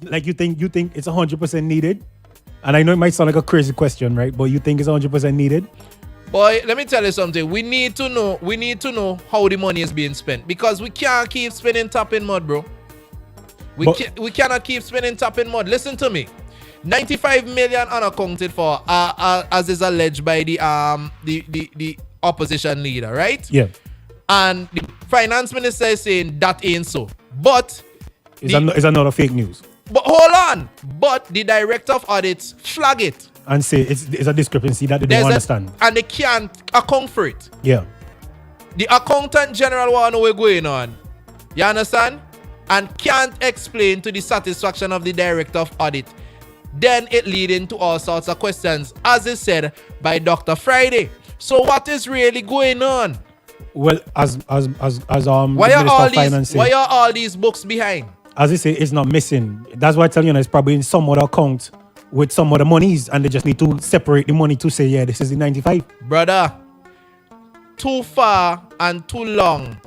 Like you think it's 100% needed? And I know it might sound like a crazy question, right? But you think it's 100% needed? Boy, let me tell you something. We need to know how the money is being spent, because we can't keep spending top in mud, bro. We cannot keep spending top in mud. Listen to me. 95 million unaccounted for, as is alleged by the opposition leader, right? Yeah. And the finance minister is saying that ain't so. But It's another fake news. But hold on. But the director of audits flag it. And say it's a discrepancy that they don't understand. And they can't account for it. Yeah. The accountant general want to know what's going on. You understand? And can't explain to the satisfaction of the director of audit. Then it leads into all sorts of questions, as is said by Dr. Friday. So what is really going on? Well, as why the Minister of Finance said, why are all these books behind? as they say, it's not missing. That's why I tell you, it's probably in some other account with some other monies, and they just need to separate the money to say, yeah, this is the 95. Brother, too far and too long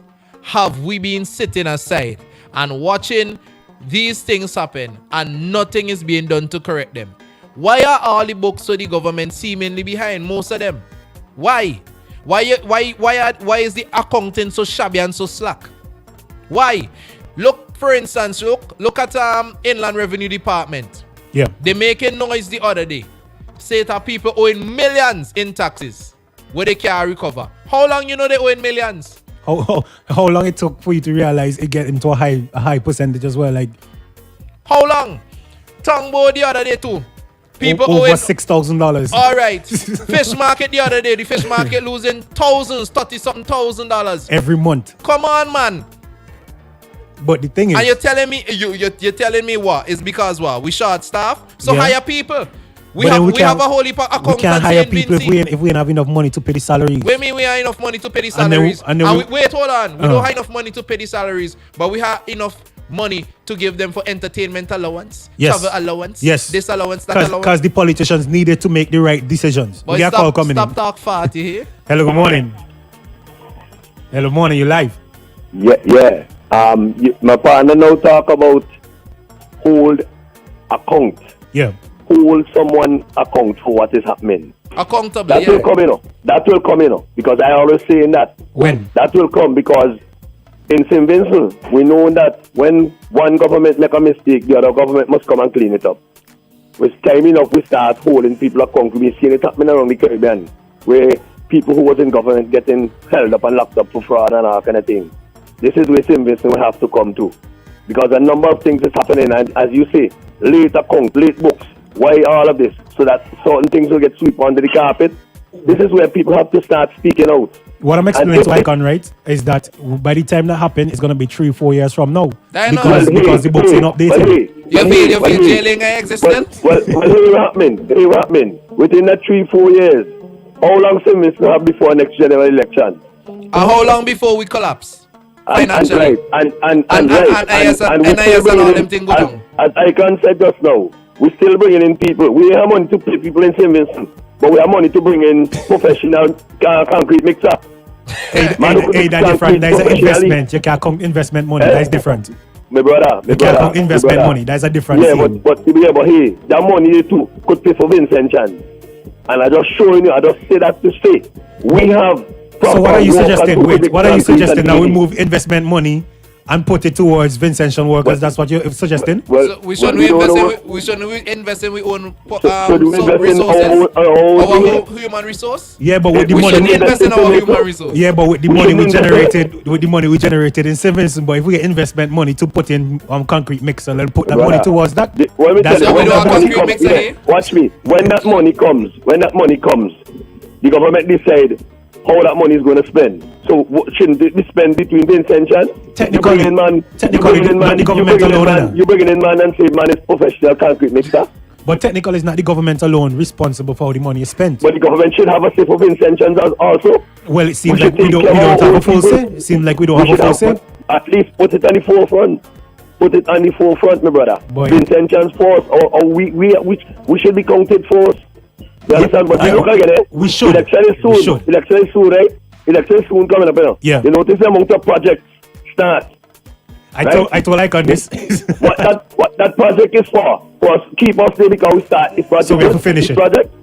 have we been sitting aside and watching these things happen, and nothing is being done to correct them. Why are all the books of the government seemingly behind, most of them? Why? Why is the accounting so shabby and so slack? Why? Look, for instance, look at Inland Revenue Department. Yeah. They making noise the other day. Say that people owing millions in taxes where they can't recover. How long you know they owing millions? How long it took for you to realize it get into a high percentage as well? Like how long? Tongbo the other day too. People over owing $6,000. All right. Fish market the other day. The fish market losing thousands, $30-something thousand every month. Come on, man. But the thing is, and you're telling me you're telling me what? It's because what? We short staff? So yeah. hire people. We have a whole heap of accountants. We can't hire people if we ain't have enough money to pay the salaries. We mean we have enough money to pay the salaries. Wait, hold on. We don't have enough money to pay the salaries, but we have enough money to give them for entertainment allowance, yes. travel allowance, yes. this allowance, that allowance. Because the politicians needed to make the right decisions. But stop talk fat, you hear? Hello, good morning. Hello, morning, you live? Yeah. My partner now talk about hold account. Yeah. Hold someone account for what is happening. Accountable, that will come in. That will come in. Because I always saying that. When? That will come because in St. Vincent, we know that when one government make a mistake, the other government must come and clean it up. With time enough, we start holding people account. We've seen it happening around the Caribbean, where people who was in government getting held up and locked up for fraud and all kind of thing. This is where St. Vincent will have to come to. Because a number of things is happening, and as you say, late account, late books. Why all of this? So that certain things will get swept under the carpet. This is where people have to start speaking out. What I'm explaining to Icon, right, is that by the time that happens, it's going to be 3-4 years from now. Because the books ain't updated. You feel jailing existence? Well, here happening. Within that 3-4 years, how long St. Vincent have before next general election? And how long before we collapse? Financially. And NIS and all them things go down. As Icon said just now, we're still bringing in people. We have money to pay people in St. Vincent, but we have money to bring in professional concrete mixer. That's different. That's an investment. You can't count investment money. That's different. My brother. You can't count investment money. That's a different thing. But hey, that money too could pay for Vincent Chan. And I just showing you, I just say that to say, we have. So what are you suggesting? Wait, what are you suggesting? Now we move investment money and put it towards Vincent Chan workers. That's what you're suggesting? So we shouldn't invest in we own resources? Our human resource? Yeah, but with the money we invest in our human resource. Yeah, but with the money we generated in St. Vincent, but if we get investment money to put in concrete mixer and put that money towards that. Watch me. When that money comes, the government decide how that money is going to spend. So shouldn't it be spent between Vincent Chan? Technically, not the government alone. You bring in man and say man is professional concrete mixer. But technically, it's not the government alone responsible for how the money is spent. But the government should have a say for Vincent Chan also. Well, it seems like we don't have a full say. It seems like we don't have a full say. At least put it on the forefront. Put it on the forefront, my brother. Vincent Chan's force, or we should be counted force. You understand? But you look again, we should. Election is soon, right? Election is soon coming up, Yeah. You notice the amount of projects start. I told like on this. what that project is for? Was keep us there because we start this project. So we have to finish this it. Project.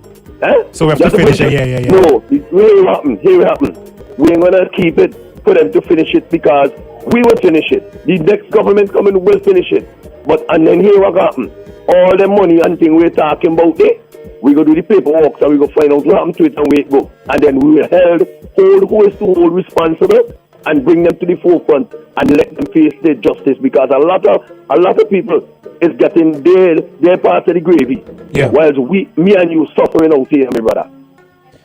Eh? So we have to finish it. Yeah. No, here it happen. We ain't gonna keep it for them to finish it because we will finish it. The next government coming will finish it. But and then here what happen? All the money and thing we're talking about there, we go do the paperwork and we go find out what happened to it and where it go. And then we will hold who is to hold responsible and bring them to the forefront and let them face their justice because a lot of people is getting their part of the gravy. Yeah. Whilst me and you suffering out here, my brother.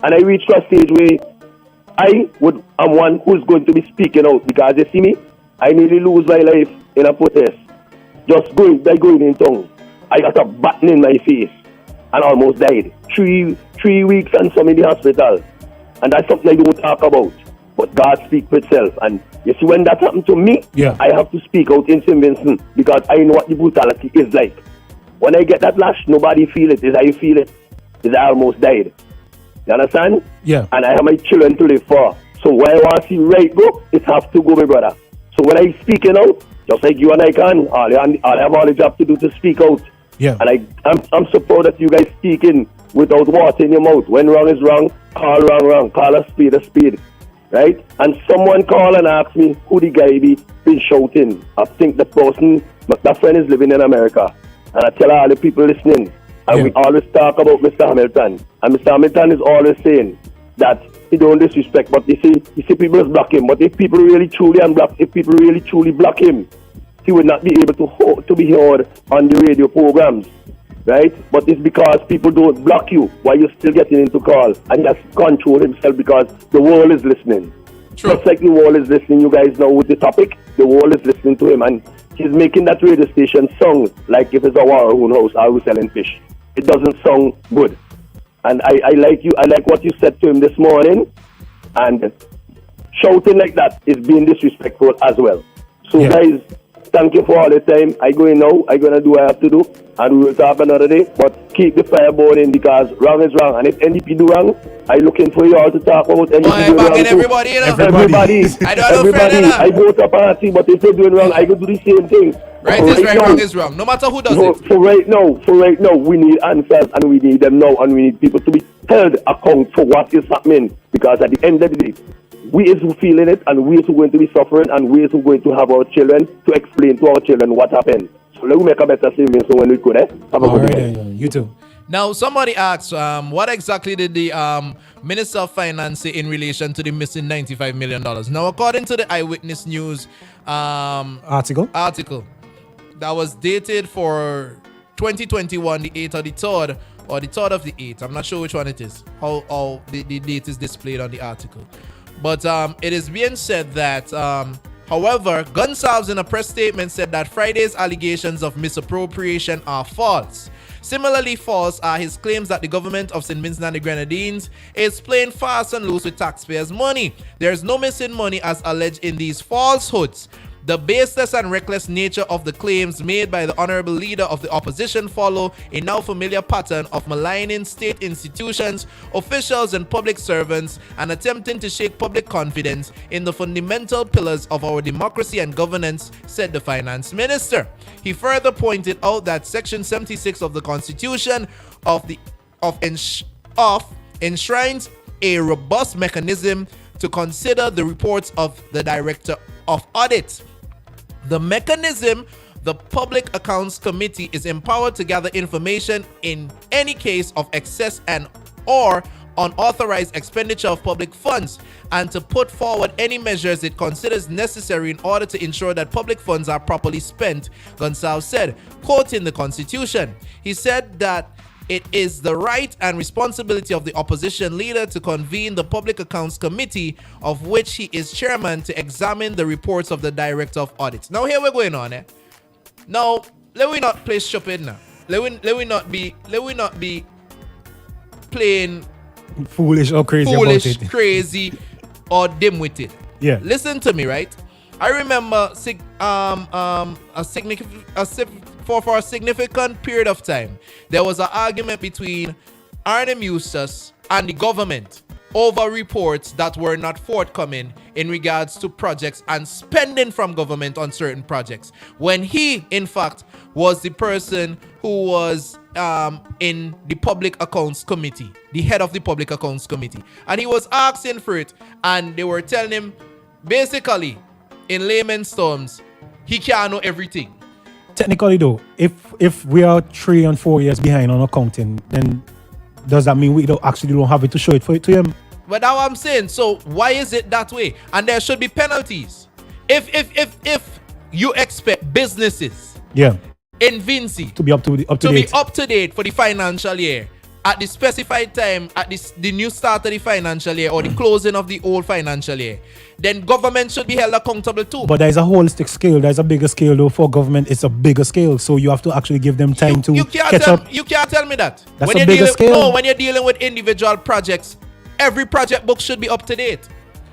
And I reached a stage where I'm one who's going to be speaking out because you see me, I nearly lose my life in a protest. Just going in tongues. I got a baton in my face and almost died. 3 weeks and some in the hospital. And that's something I don't talk about. But God speaks for itself. And you see, when that happened to me, I have to speak out in St. Vincent because I know what the brutality is like. When I get that lash, nobody feel it. Is I feel it. Is I almost died. You understand? Yeah. And I have my children to live for. So when I want to see right go, it has to go, my brother. So when I speaking out, just like you and I can, I have all the job to do to speak out. Yeah. And I'm so proud that you guys speaking without water in your mouth. When wrong is wrong, call wrong. Call a speed. Right? And someone call and ask me who the guy been shouting. I think the person, that friend is living in America. And I tell all the people listening, and we always talk about Mr. Hamilton. And Mr. Hamilton is always saying that he don't disrespect, but you see people just block him. But if people really truly block him, he would not be able to be heard on the radio programs. Right? But it's because people don't block you while you're still getting into call. And he has control himself because the world is listening. True. Just like the world is listening, you guys know with the topic, the world is listening to him. And he's making that radio station sound like if it's our own house, I was selling fish. It doesn't sound good. And I like what you said to him this morning. And shouting like that is being disrespectful as well. So guys, thank you for all the time. I going now. I gonna do what I have to do, and we will talk another day. But keep the fire burning because wrong is wrong, and if NDP do wrong, I looking for you all to talk about NDP doing wrong too. Everybody, you know? Everybody. I don't know, friend, I vote a party, but if they're doing wrong, I go do the same thing. Right is right, wrong is wrong. No matter who does it. For right now, we need answers, and we need them now, and we need people to be held account for what is happening. Because at the end of the day, we is who feeling it, and we is who going to be suffering, and we is who going to have our children to explain to our children what happened. So let me make a better savings so when we could, Have a good day. You too. Now, somebody asked, what exactly did the Minister of Finance say in relation to the missing $95 million? Now, according to the Eyewitness News article that was dated for 2021, the 8th or the 3rd, or the 3rd of the 8th. I'm not sure which one it is, how the date is displayed on the article. But it is being said that, however, Gonsalves in a press statement said that Friday's allegations of misappropriation are false. Similarly false are his claims that the government of St. Vincent and the Grenadines is playing fast and loose with taxpayers' money. There is no missing money as alleged in these falsehoods. The baseless and reckless nature of the claims made by the honorable leader of the opposition follow a now familiar pattern of maligning state institutions, officials and public servants, and attempting to shake public confidence in the fundamental pillars of our democracy and governance, said the finance minister. He further pointed out that Section 76 of the Constitution enshrines a robust mechanism to consider the reports of the Director of Audit. The mechanism, the Public Accounts Committee, is empowered to gather information in any case of excess and or unauthorized expenditure of public funds and to put forward any measures it considers necessary in order to ensure that public funds are properly spent, Gonsalves said, quoting the Constitution. He said that it is the right and responsibility of the opposition leader to convene the Public Accounts Committee, of which he is chairman, to examine the reports of the Director of Audit. Now here we're going on. Now, let we not play stupid now. Let we not be playing foolish or crazy about it. crazy or dim-witted. Yeah. Listen to me, right? I remember for a significant period of time, there was an argument between Arnhem Eustace and the government over reports that were not forthcoming in regards to projects and spending from government on certain projects, when he, in fact, was the person who was in the Public Accounts Committee, the head of the Public Accounts Committee. And he was asking for it, and they were telling him, basically, in layman's terms, he can't know everything. Technically, though, if we are 3 and 4 years behind on accounting, then does that mean we don't have it to show it to him? But that's what I'm saying. So why is it that way? And there should be penalties. If you expect businesses Yeah, in Vinci to be up to be date. up to date for the financial year at the specified time, at the new start of the financial year or the closing of the old financial year, then government should be held accountable too. But there's a holistic scale. There's a bigger scale, though. For government, it's a bigger scale. So you have to actually give them time to catch up. You can't tell me that. That's when a you're bigger dealing, scale. No, when you're dealing with individual projects, every project book should be up to date.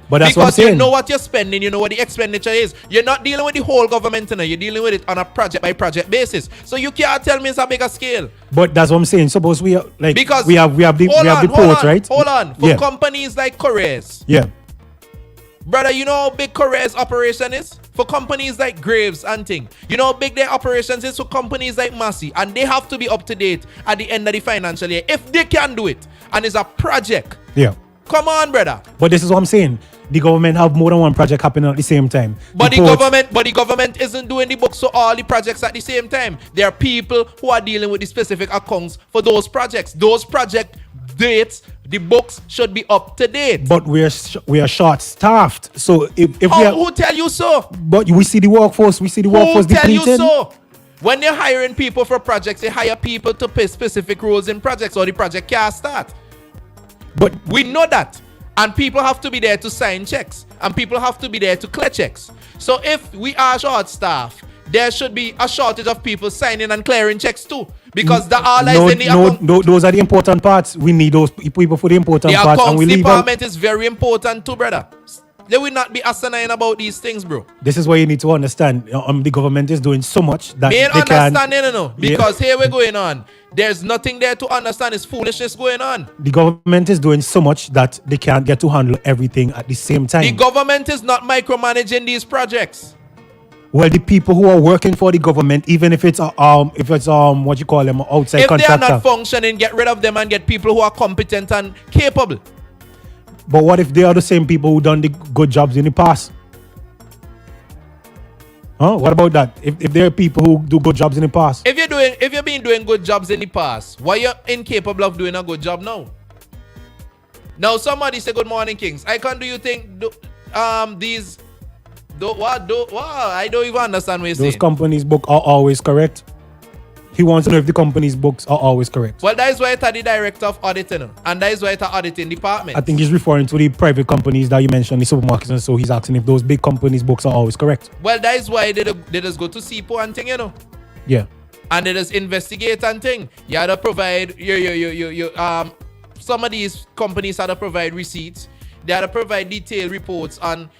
But that's what I'm Because saying. you know what you're spending, you know what the expenditure is. You're not dealing with the whole government, you know, you're dealing with it on a project by project basis. So you can't tell me it's a bigger scale. But that's what I'm saying. Suppose we are like Because we have the port, right? Hold on. For Yeah. companies like Correa's, Yeah. brother, you know how big Correa's operation is? For companies like Graves and thing. You know how big their operations is for companies like Massey, and they have to be up to date at the end of the financial year. If they can do it, and it's a project, Yeah. come on, brother. But this is what I'm saying. The government have more than one project happening at the same time. But the port- government isn't doing the books for all the projects at the same time. There are people who are dealing with the specific accounts for those projects. Those project dates, the books should be up to date. But we are short staffed. So if we are, Who tell you so? but we see the workforce. We see the Who workforce tell you depleted. so? When they're hiring people for projects, they hire people to play specific roles in projects, or the project can't start. But We know that. And people have to be there to sign checks. And people have to be there to clear checks. So if we are short staff, there should be a shortage of people signing and clearing checks too. Because the all lies in the account. those are the important parts. We need those people for the important The parts, and accounts we leave out. department is very important too, brother. They will not be asinine about these things, bro. This is why you need to understand. The government is doing so much that Me they ain't can. understanding, no. Because here we're going on. There's nothing there to understand. It's foolishness going on. The government is doing so much that they can't get to handle everything at the same time. The government is not micromanaging these projects. Well, the people who are working for the government, even if it's what you call them, outside If they are contractor. not functioning, get rid of them and get people who are competent and capable. But what if they are the same people who done the good jobs in the past? Huh? What about that? If there are people who do good jobs in the past, If you've been doing good jobs in the past, why you're incapable of doing a good job now? Now somebody say good morning, Kings. I can't do you think I don't even understand what you're those saying. companies' books are always correct. He wants to know if the company's books are always correct. Well, that is why it's the director of auditing, and that is why it's the auditing department. I think he's referring to the private companies that you mentioned, the supermarkets, and so he's asking if those big companies' books are always correct. Well, that is why they just go to SIPO and thing, you know. Yeah. And they just investigate and thing. You had to provide some of these companies had to provide receipts. They had to provide detailed reports on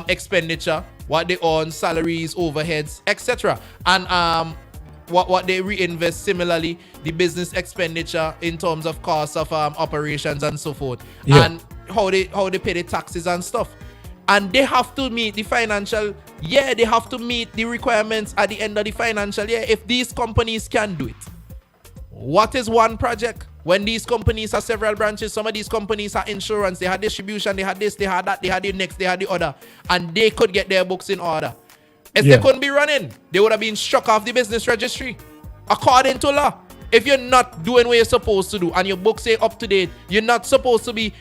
expenditure, what they earn, salaries, overheads, etc. And what they reinvest. Similarly, the business expenditure in terms of costs of operations and so forth, Yeah. and how they pay the taxes and stuff. And they have to meet the financial year. They have to meet the requirements at the end of the financial year. If these companies can do it, what is one project? When these companies have several branches, some of these companies have insurance, they had distribution, they had this, they had that, they had the next, they had the other, and they could get their books in order. If Yeah. they couldn't be running, they would have been struck off the business registry. According to law, if you're not doing what you're supposed to do and your books ain't up to date, you're not supposed to be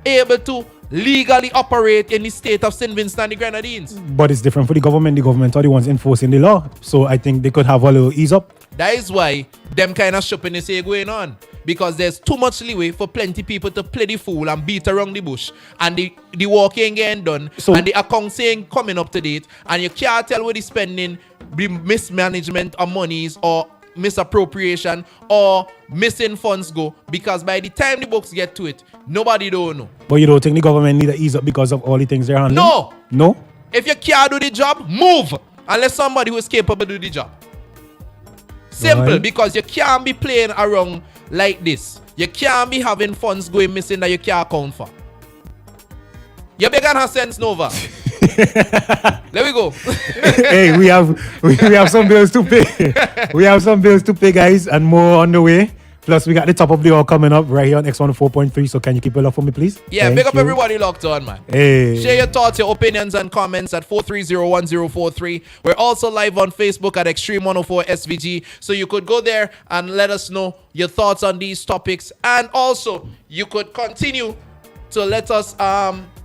able to legally operate in the state of St. Vincent and the Grenadines. But it's different for the government. The government are the ones enforcing the law. So I think they could have a little ease up. That is why them kind of shopping is going on. Because there's too much leeway for plenty people to play the fool and beat around the bush. And the work ain't getting done. So- And the accounts ain't coming up to date. And you can't tell where the spending, the mismanagement of monies or misappropriation or missing funds go. Because by the time the books get to it, nobody don't know. But you don't think the government need to ease up because of all the things they're handling? No. No? If you can't do the job, move. Unless somebody who is capable do the job. Simple, Right. because you can't be playing around like this. You can't be having funds going missing that you can't account for. You began have sense, Nova. There we go. Hey, we have some bills to pay. We have some bills to pay, guys, and more on the way. Plus, we got the top of the hour coming up right here on X104.3. So can you keep it up for me, please? Yeah, Thank big up you. everybody locked on, man. Hey. Share your thoughts, your opinions, and comments at 4301043. We're also live on Facebook at Extreme 104 SVG. So you could go there and let us know your thoughts on these topics. And also, you could continue to let us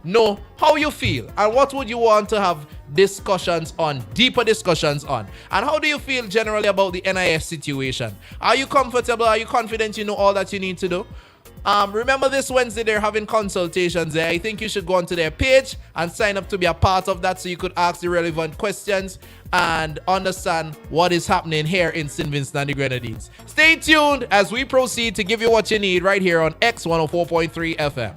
know how you feel and what would you want to have discussions on, deeper discussions on. And how do you feel generally about the NIS situation? Are you comfortable? Are you confident you know all that you need to do? Remember this Wednesday they're having consultations there. I think you should go onto their page and sign up to be a part of that so you could ask the relevant questions and understand what is happening here in St. Vincent and the Grenadines. Stay tuned as we proceed to give you what you need right here on X104.3 FM.